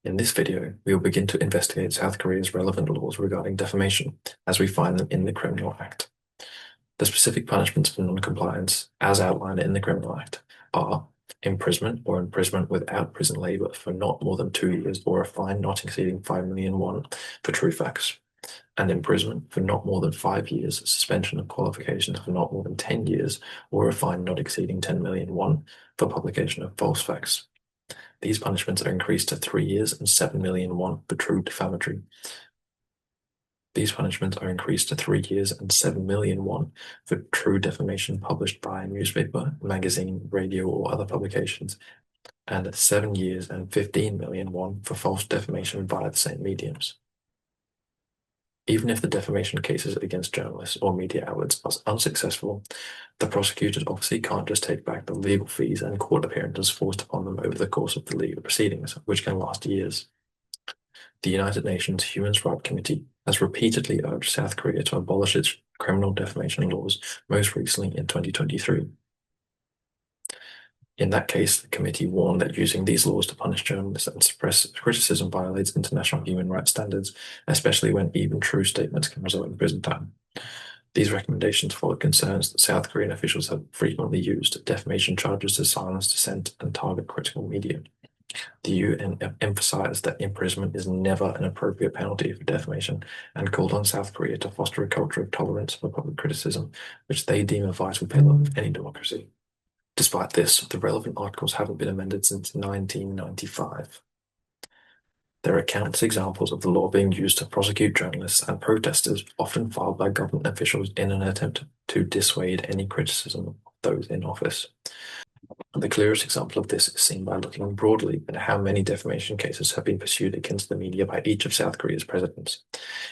In this video, we will begin to investigate South Korea's relevant laws regarding defamation, as we find them in the Criminal Act. The specific punishments for non-compliance, as outlined in the Criminal Act, are imprisonment or imprisonment without prison labor for not more than 2 years, or a fine not exceeding 5 million won for true facts, and imprisonment for not more than 5 years, suspension of qualifications for not more than 10 years, or a fine not exceeding 10 million won for publication of false facts. These punishments are increased to 3 years and 7 million won for true defamatory. These punishments are increased to 3 years and 7 million won for true defamation published by a newspaper, magazine, radio, or other publications, and 7 years and 15 million won for false defamation via the same mediums. Even if the defamation cases against journalists or media outlets are unsuccessful, the prosecutors obviously can't just take back the legal fees and court appearances forced upon them over the course of the legal proceedings, which can last years. The United Nations Human Rights Committee has repeatedly urged South Korea to abolish its criminal defamation laws, most recently in 2023. In that case, the committee warned that using these laws to punish journalists and suppress criticism violates international human rights standards, especially when even true statements can result in prison time. These recommendations followed concerns that South Korean officials have frequently used defamation charges to silence dissent and target critical media. The UN emphasized that imprisonment is never an appropriate penalty for defamation and called on South Korea to foster a culture of tolerance for public criticism, which they deem a vital pillar of any democracy. Despite this, the relevant articles haven't been amended since 1995. There are countless examples of the law being used to prosecute journalists and protesters, often filed by government officials in an attempt to dissuade any criticism of those in office. The clearest example of this is seen by looking broadly at how many defamation cases have been pursued against the media by each of South Korea's presidents.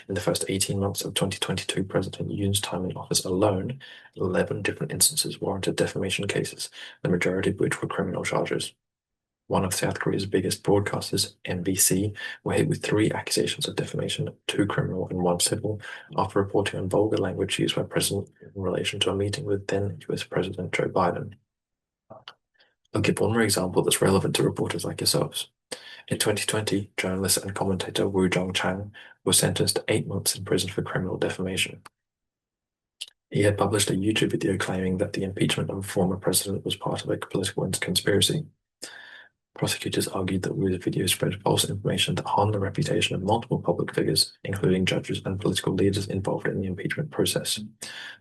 In the first 18 months of 2022 President Yoon's time in office alone, 11 different instances warranted defamation cases, the majority of which were criminal charges. One of South Korea's biggest broadcasters, MBC, were hit with 3 accusations of defamation, 2 criminal and 1 civil, after reporting on vulgar language used by President in relation to a meeting with then US President Joe Biden. I'll give one more example that's relevant to reporters like yourselves. In 2020, journalist and commentator Woo Jong-chang was sentenced to 8 months in prison for criminal defamation. He had published a YouTube video claiming that the impeachment of a former president was part of a political conspiracy. Prosecutors argued that Woo's video spread false information that harmed the reputation of multiple public figures, including judges and political leaders involved in the impeachment process.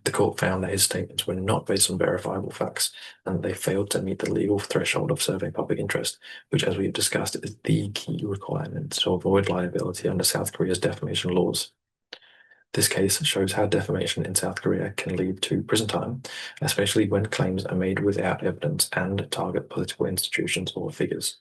The court found that his statements were not based on verifiable facts and that they failed to meet the legal threshold of serving public interest, which, as we've discussed, is the key requirement to avoid liability under South Korea's defamation laws. This case shows how defamation in South Korea can lead to prison time, especially when claims are made without evidence and target political institutions or figures.